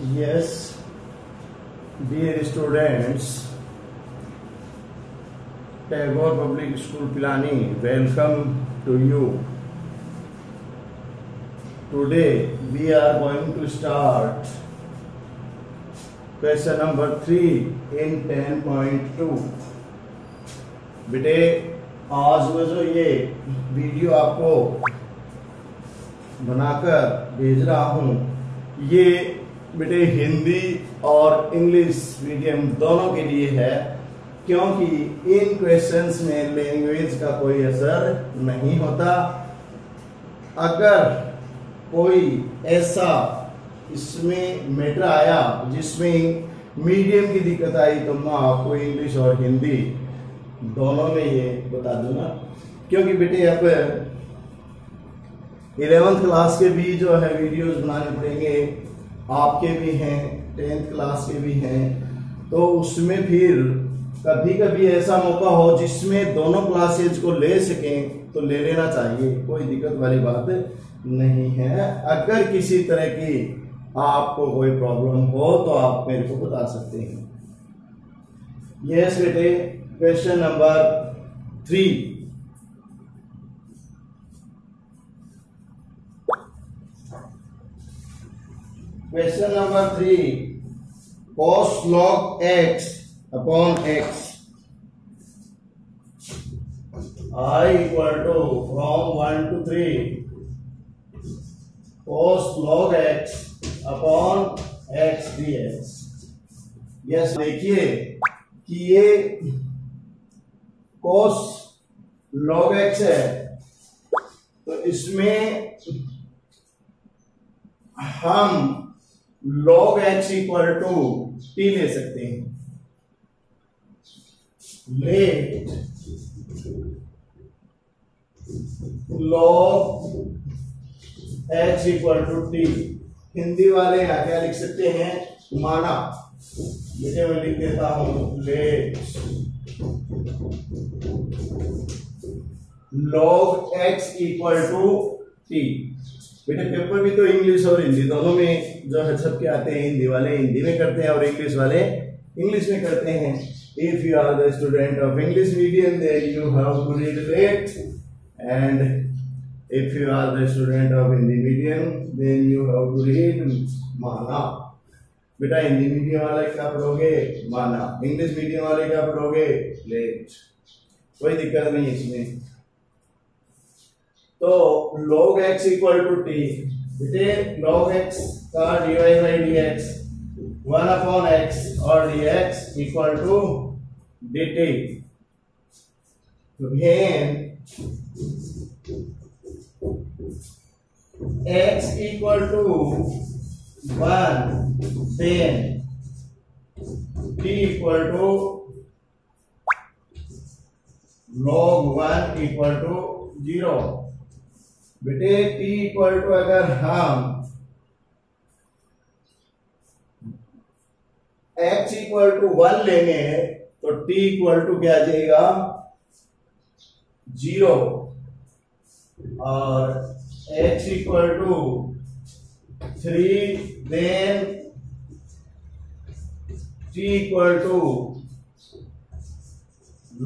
Yes, dear students, Tagore Public School Pilani, welcome to you. Today we are going to start question number 3 in 10.2. बेटे आज मैं जो ये video आपको बनाकर भेज रहा हूँ ये बेटे हिंदी और इंग्लिश मीडियम दोनों के लिए है, क्योंकि इन क्वेश्चंस में लैंग्वेज का कोई असर नहीं होता। अगर कोई ऐसा इसमें मैटर आया जिसमें मीडियम की दिक्कत आई तो मैं आपको इंग्लिश और हिंदी दोनों में ये बता दूंगा, क्योंकि बेटे अब 11th क्लास के भी जो है वीडियोस बनाने पड़ेंगे, आपके भी हैं, 10th क्लास के भी हैं, तो उसमें फिर कभी कभी ऐसा मौका हो जिसमें दोनों क्लासेज को ले सकें तो ले लेना चाहिए, कोई दिक्कत वाली बात नहीं है। अगर किसी तरह की आपको कोई प्रॉब्लम हो तो आप मेरे को बता सकते हैं। यस बेटे, question number 3। Question number 3, cos log x upon x I equal to from 1 to 3 cos log x upon x dx। Yes, देखिए कि ये cos log x है, तो इसमें हम log x equal to t ले सकते हैं। Let log x equal to t, Hindi वाले यहाँ क्या लिख सकते हैं, माना। जैसे मैं लिख देता हूं let log x equal to t। बेटे पेपर भी तो इंग्लिश और हिंदी दोनों में जो है सबके आते हैं, हिंदी वाले हिंदी में करते हैं और इंग्लिश वाले इंग्लिश में करते हैं। If you are the student of English medium then you have to read let, and if you are the student of Hindi medium then you have to read माना। बेटा हिंदी मीडियम वाले क्या पढ़ोगे, माना, इंग्लिश मीडियम वाले क्या पढ़ोगे, लेट, कोई दिक्कत नहीं इसमें। तो log x equal to t, बेटे log x का dy by dx 1 upon x और dx equal to dt। When x equal to 1 then t equal to log 1 equal to 0। बेटे t इक्वल टू अगर हम x इक्वल टू 1 लेंगे तो t equal to क्या आ जाएगा, 0, और x equal to 3 then t equal to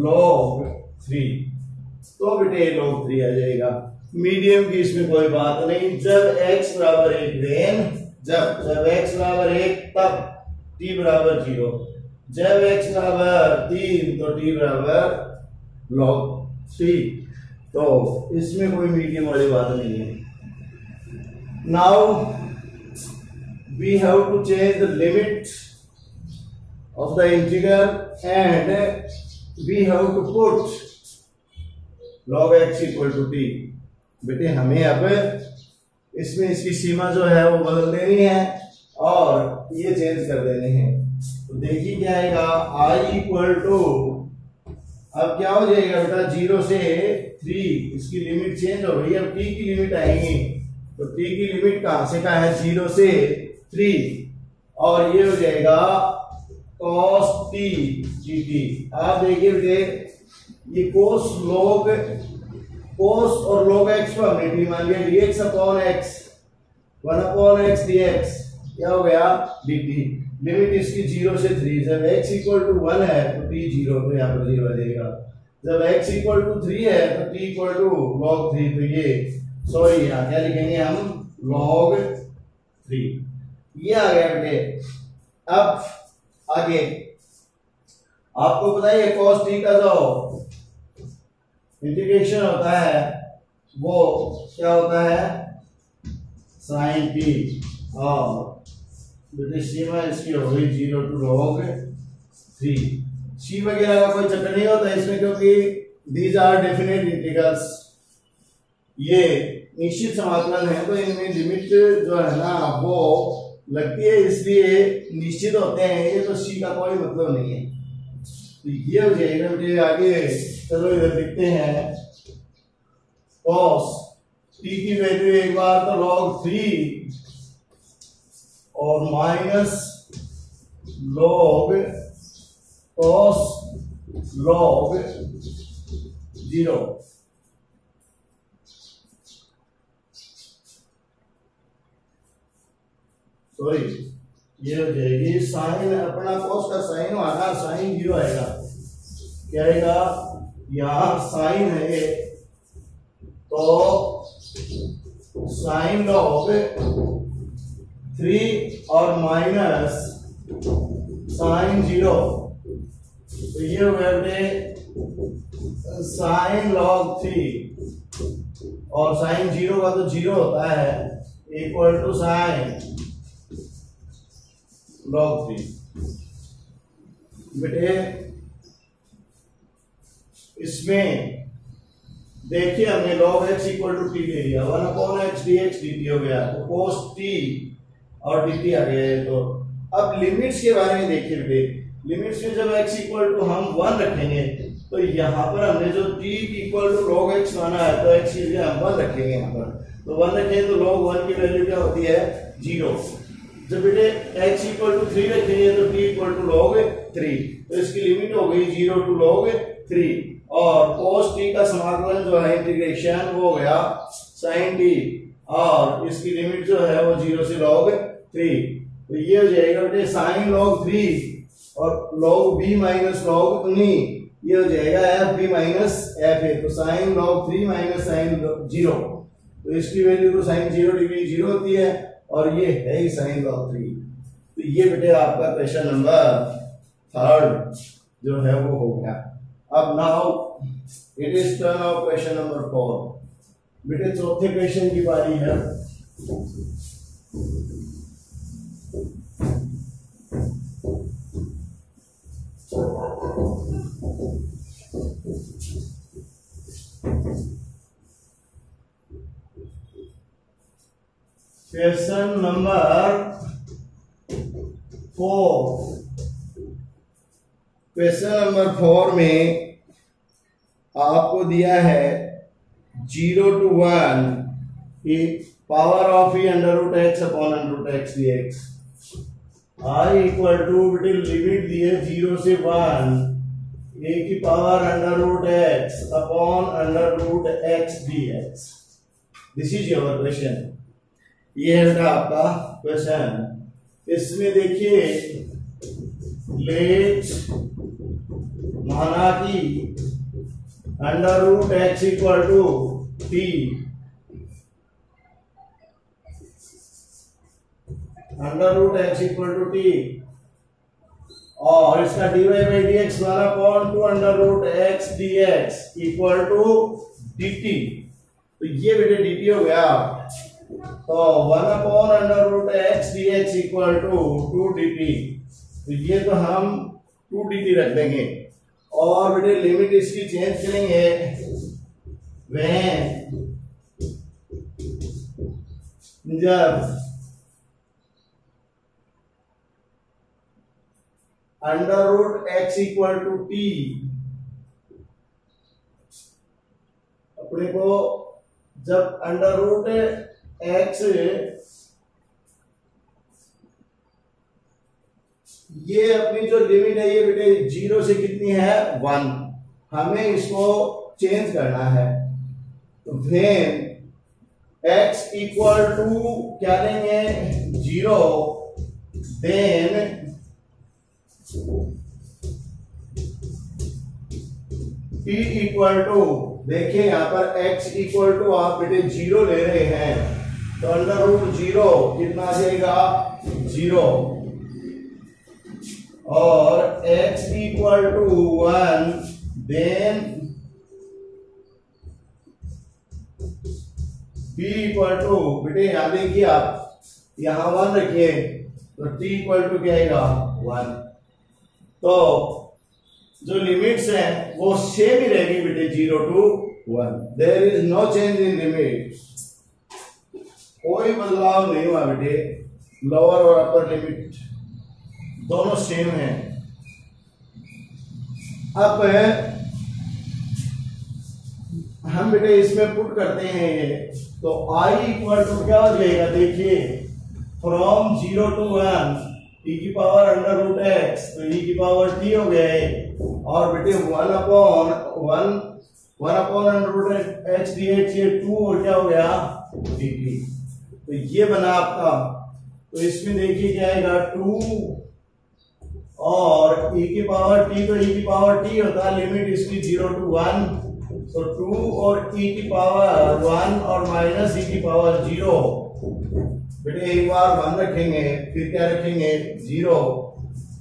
log 3। तो बेटे log 3 आ जाएगा। मीडियम की इसमें कोई बात नहीं। जब x बराबर 1 देन जब x बराबर 1 तब t बराबर 0, जब x बराबर 3 तो t बराबर log 3। तो इसमें कोई मीडियम वाली बात नहीं है। Now we have to change the limit of the integral and we have to put log x equal to t। बेटे हमें अब इसमें इसकी सीमा जो है वो बदल देनी है और ये चेंज कर देने हैं। तो देखिए क्या आएगा, i इक्वल टू, अब क्या हो जाएगा बेटा, 0 से 3, इसकी लिमिट चेंज हो गई, अब t की लिमिट आएगी। तो t की लिमिट कहां से कहां है, 0 से 3, और ये हो जाएगा cos t dt। आप देखिए बेटे ये cos और log x को हमने मान लिया dx upon x, 1 upon x dx, क्या हो गया dt। लिमिट इसकी 0 से 3, जब x इक्वल टू 1 है तो t 0, तो यहाँ पर 0 आ जाएगा। जब x इक्वल टू 3 है तो t इक्वल टू log 3, तो ये सॉरी यहाँ क्या लिखेंगे हम log 3, ये आ गया बेटे। अब आगे आपको पता है cos t का जो इंटीग्रेशन होता है वो क्या होता है sin t, और बेटे सीमा इसकी हो गई 0 टू log 3। सी वगैरह का कोई चक्कर नहीं होता इसमें, क्योंकि दीज आर डेफिनेट इंटीग्रल्स, ये निश्चित समाकलन है, तो इनमें लिमिट जो है ना वो लगती है, इसलिए निश्चित होते हैं ये, तो सी का कोई मतलब नहीं है। तो ये हो जाएगा बेटे। आगे चलो इधर लिखते हैं cos t की वैल्यू एक बार तो log 3 और minus log cos log 0। Sorry ये हो जाएगी साइन, अपना cos का साइन आना साइन 0 आएगा, क्या आएगा यहाँ साइन है तो साइन log 3 और माइनस साइन 0, तो ये हो गया बेटे साइन log 3 और साइन 0 का तो 0 होता है इक्वल टू साइन log 3। बेटे इसमें देखिए हमने log x equal to t ले लिया, 1/x dx dt हो गया, तो cos t और dt आ गया है। तो अब लिमिट्स के बारे में देखिए बेटे, लिमिट्स में जब x इक्वल टू हम 1 रखेंगे तो यहाँ पर हमने जो t equal to log x माना है तो x की जगह हम 1 रखेंगे, यहाँ पर तो 1 रखेंगे तो log 1 की वैल्यू क्या होती है 0। जब बेटे x इक्वल टू 3 रखेंगे तो t इक्वल टू log 3, तो इसकी लिमिट हो गई 0 टू log 3, और cos t का समाकलन जो है इंटीग्रेशन वो हो गया sin t, और इसकी लिमिट जो है वो 0 से log 3, तो ये हो जाएगा बेटे sin log 3 और log b माइनस log नहीं, ये हो जाएगा f b माइनस f है, तो sin log 3 माइनस sin 0, तो इसकी वैल्यू तो sin 0 डिग्री 0 होती है, और ये है ही sin log 3। तो ये बेटे आपका क्वेश्चन नंबर 3 जो है वो हो गया। अब now it is turn off question number 4। बेटे चौथे क्वेश्चन की बारी है। Question number 4। क्वेश्चन नंबर 4 में आपको दिया है 0 to 1 की power of e under root x upon under root x dx, i equal to बेटे लिमिट दी है 0 से 1 a की power under root x upon under root x dx। This is your question, ये है बेटा आपका क्वेश्चन। इसमें देखिए लेट माना कि under root x equal to t, under root x equal to t, और इसका dy by d x one upon two under root x d x equal to dt। तो ये बेटे dt हो गया, तो 1 upon under root x d x equal to 2dt, तो ये तो हम 2dt रख देंगे, और बेटे लिमिट इसकी चेंज करेंगे when जब under root x equal to t, अपने को जब अंडर रूट एक्स ये अपनी जो लिमिट है ये बेटे 0 से कितनी है 1, हमें इसको चेंज करना है, तो व्हेन x इक्वल टू क्या लेंगे 0 देन t इक्वल टू, देखिए यहां पर x इक्वल टू आप बेटे 0 ले रहे हैं, तो अंडर रूट 0 कितना आ जाएगा 0, और x equal to 1, then p equal to, बेटे यहां देखिए आप यहां 1 रखिए तो t इक्वल टू क्या आएगा 1। तो जो लिमिट्स हैं वो सेम ही रहेगी बेटे 0 to 1, there is no change in limits, कोई बदलाव नहीं हुआ बेटे, लोअर और अपर लिमिट दोनों सेम हैं। अब हम बेटे इसमें पुट करते हैं ये, तो i इक्वल टू क्या हो जाएगा, देखिए फ्रॉम 0 to 1 e की पावर अंडर रूट x, तो e की पावर t हो गया है, और बेटे 1 upon under root x dx, ये 2 और क्या हो गया dt, तो ये बना आपका। तो इसमें देखिए क्या आएगा 2 और e की पावर t, तो e की पावर t होता है लिमिट इसकी 0 to 1, तो 2 और e की पावर 1 और माइनस e की पावर 0, बेटे एक बार 1 रखेंगे फिर क्या रखेंगे 0,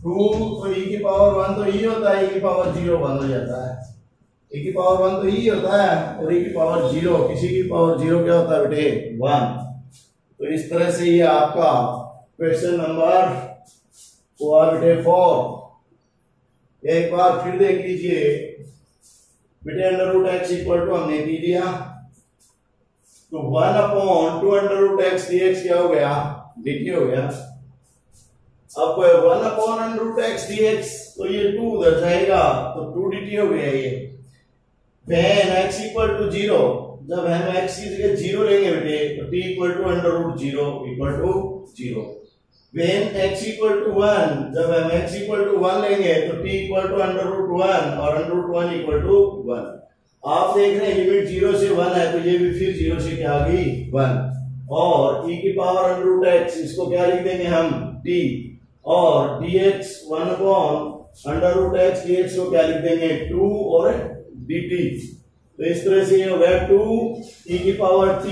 2 तो e की पावर 1 तो e होता है, e की पावर 0 1 हो जाता है, e की पावर 1 तो e होता है, और e की पावर 0, किसी की पावर 0 क्या होता है बेटे 1। तो इस तरह से ये आपका क्वेश्चन नंबर हुआ बेटे 4। एक बार फिर देख लीजिए बेटे, under root x equal to हमने डी लिया, तो 1 upon 2 under root x dx क्या हो गया dt हो गया। अब 1 upon under root x dx, तो ये 2 उधर जाएगा तो 2 dt हो गया ये। व्हेन x इक्वल टू 0, जब हम x की जगह 0 लेंगे बेटे, तो t equal to under root 0 equal to 0। When x equal to 1, जब हम x इक्वल टू 1 लेंगे तो t equal to under root 1 और अंडर रूट 1 इक्वल टू 1। आप देख रहे हैं लिमिट 0 से 1 है, तो ये भी फिर 0 से क्या आ गई 1, और e की पावर अंडर रूट x, इसको क्या लिख देंगे हम t, और dx 1 upon under root x dx को क्या लिख देंगे 2 और dt। तो इस तरह से ये हो गया 2 e की पावर t,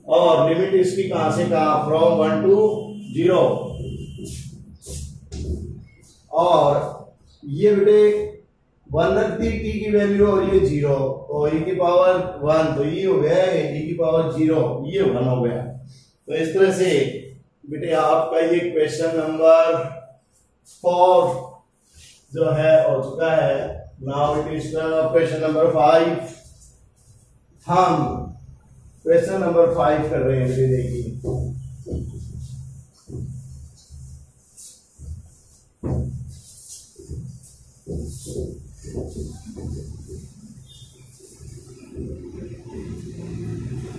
और लिमिट इसकी कहां से कहां, फ्रॉम 1 to 0, और ये बेटे 1 रख दी t की वैल्यू और ये 0, तो e की पावर 1 तो ये हो गया, e की पावर 0 ये 1 हो गया। तो इस तरह से बेटे आपका ये क्वेश्चन नंबर 4 जो है हो चुका है। Now it is question number 5। हम क्वेश्चन नंबर 5 कर रहे हैं, देखिए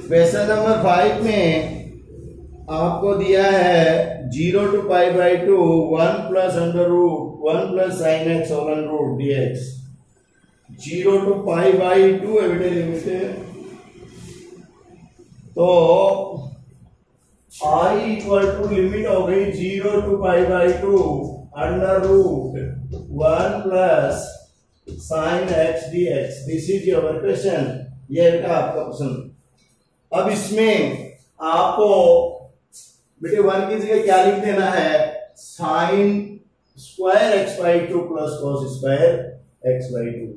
क्वेश्चन नंबर 5 में आपको दिया है 0 to pi by 2 1 plus under root 1 plus sine x whole under root dx। 0 to pi by 2 है बेटे लिमिट, तो i इक्वल टू लिमिट हो गई 0 to pi by 2 under root 1 plus sine x dx। This is your question, ये बेटा आपका question. अब इसमें आपको बेटे 1 की जगह क्या लिख देना है, sign square x by 2 plus cos square x by 2।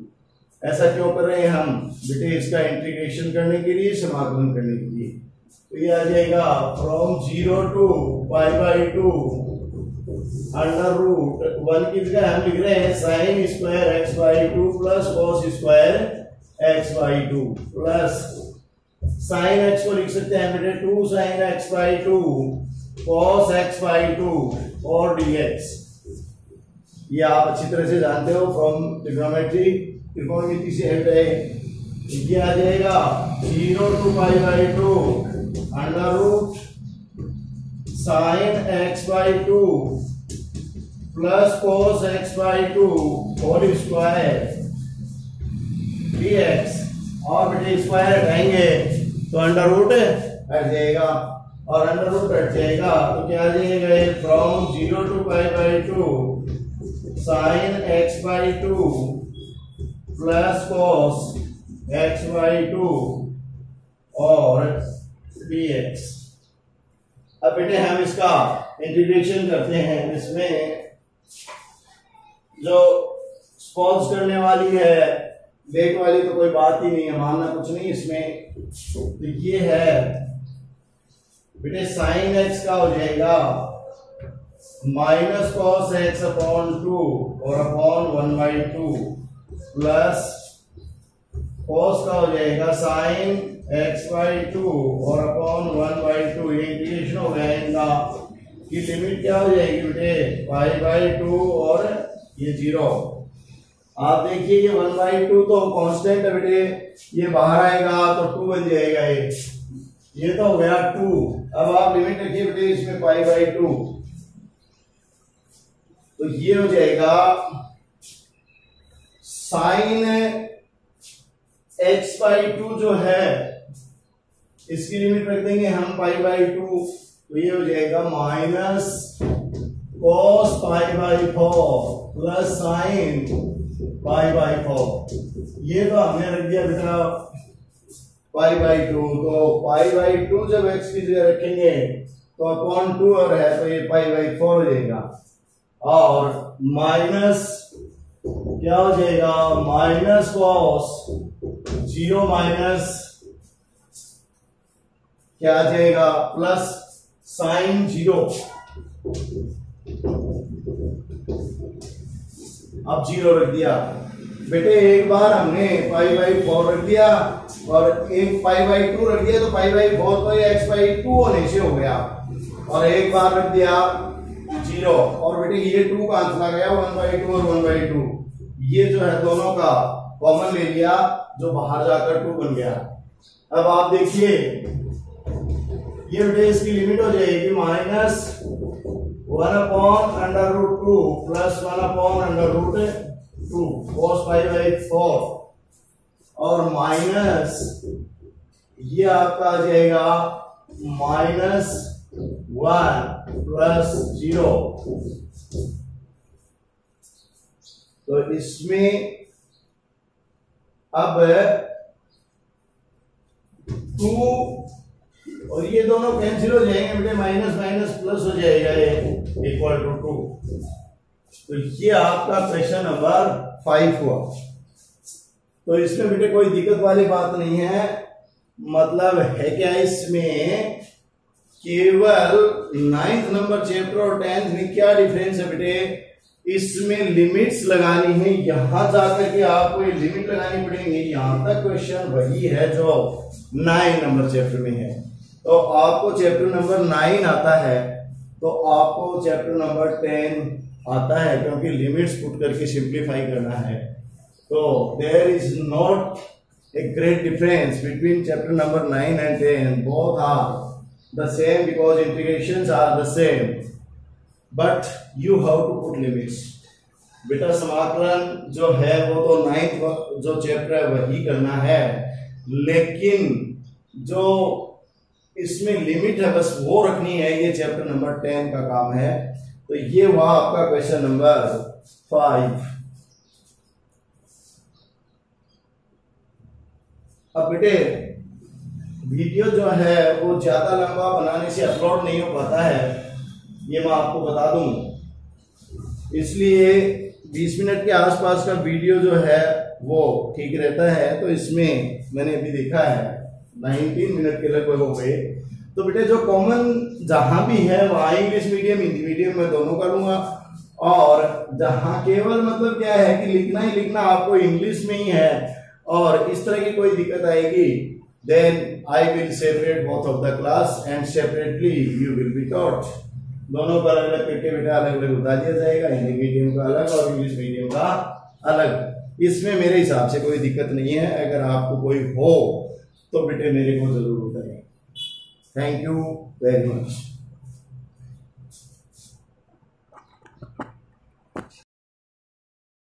ऐसा क्यों कर रहे हैं हम बेटे, इसका इंटीग्रेशन करने के लिए, समाकलन करने के लिए। तो ये आ जाएगा from 0 to pi by 2 under root 1 की जगह हम लिख रहे हैं sine square x by 2 plus cos square x by 2 plus sine x को लिख सकते हैं बेटे 2 sine x by 2 cos x by 2 और dx। ये आप अच्छी तरह से जानते हो फ्रॉम ट्रिग्नोमेट्री, त्रिकोणमिति से हट है। ये आ जाएगा 0 to pi by 2 under root sine x by 2 plus cos x by 2 whole square dx, और बेटे स्क्वायर हटाएंगे तो अंडर रूट हट जाएगा, और अंडर रूट कट जाएगा तो क्या आ जाएगा, from 0 to π/2 sin x/2 plus cos x/2 और dx। अब बेटे हम इसका इंटीग्रेशन करते हैं। इसमें जो सॉल्व करने वाली है, देख वाली तो कोई बात ही नहीं है, मानना कुछ नहीं इसमें। तो ये है बेटे साइन एक्स का हो जाएगा माइनस कॉस एक्स अपॉन 2 और अपॉन 1/2 प्लस कॉस का हो जाएगा साइन x/2 और अपॉन 1/2। ये इंटीग्रेशन हो गया इनका की लिमिट क्या हो जाएगी बेटे π/2 और ये 0। आप देखिए ये 1/2 तो कांस्टेंट है बेटे, ये बाहर आएगा तो 2 बन जाएगा। ये तो हो गया 2। अब आप लिमिट रखिए बेटे इसमें π/2, तो ये हो जाएगा साइन x/2 जो है इसकी लिमिट रख देंगे हम π/2, तो ये हो जाएगा माइनस cos π/4 प्लस साइन π/4। ये तो हमने रख दिया बेटा π/2, तो π/2 जब x की जगह रखेंगे तो अपॉन 2 और है तो ये π/4 हो जाएगा। और माइनस क्या हो जाएगा, माइनस cos 0 माइनस क्या आ जाएगा प्लस साइन 0। अब 0 रख दिया बेटे। एक बार हमने π/4 रख दिया और एक π/2 रख दिया, तो π/4 तो ये x/2 होने से हो गया। और एक बार रख दिया 0 और बेटे ये 2 का आंसर आ गया 1/2 और 1/2। ये जो है दोनों का कॉमन ले लिया, जो बाहर जाकर 2 बन गया। अब आप देखिए ये बेटे इसकी लिमिट हो जाएगी माइनस 1/√2 प्लस 1/√2 cos π/4 और माइनस ये आपका आ जाएगा -1 प्लस 0। तो इसमें अब 2 और ये दोनों कैंसिल हो जाएंगे बेटे, माइनस माइनस प्लस हो जाएगा, ये इक्वल टू 2। तो ये आपका क्वेश्चन नंबर 5 हुआ। तो इसमें बेटे कोई दिक्कत वाली बात नहीं है। मतलब है क्या, इसमें केवल 9th नंबर चैप्टर और 10th में क्या डिफरेंस है बेटे, इसमें लिमिट्स लगानी है। यहां जाकर के आपको ये लिमिट लगानी पड़ेंगी। यहां तक क्वेश्चन वही है जो 9 नंबर चैप्टर में है। तो आपको चैप्टर नंबर 9 आता है तो आपको चैप्टर नंबर 10 आता है, क्योंकि लिमिट्स पुट करके सिंप्लीफाई करना है। तो there is not a great difference between chapter number 9 and 10। Both are the same because integrations are the same, but you have to put limits. बेटा समाकलन जो है वो तो 9th जो चैप्टर है वही करना है, लेकिन जो इसमें लिमिट है बस वो रखनी है। ये चैप्टर नंबर 10 का काम है। तो ये हुआ आपका क्वेश्चन नंबर 5। अब बेटे वीडियो जो है वो ज्यादा लंबा बनाने से अपलोड नहीं हो पाता है, ये मैं आपको बता दूं। इसलिए 20 मिनट के आसपास का वीडियो जो है वो ठीक रहता है। तो इसमें मैंने अभी देखा है 19 मिनट के लगभग हो गए। तो बेटे जो कॉमन जहां भी है वहां इंग्लिश मीडियम हिंदी मीडियम में दोनों करूंगा। और जहां केवल मतलब क्या है कि लिखना ही लिखना आपको इंग्लिश में ही है और इस तरह की कोई दिक्कत आएगी, then I will separate both of the class and separately you will be taught. दोनों का अलग अलग करके बेटा अलग अलग बता दिया जाएगा, हिंदी मीडियम का अलग और इंग्लिश मीडियम का अलग। इसमें मेरे हिसाब से कोई दिक्कत नहीं है। अगर आपको कोई हो तो बेटे मेरे को जरूर बताइए। Thank you very much.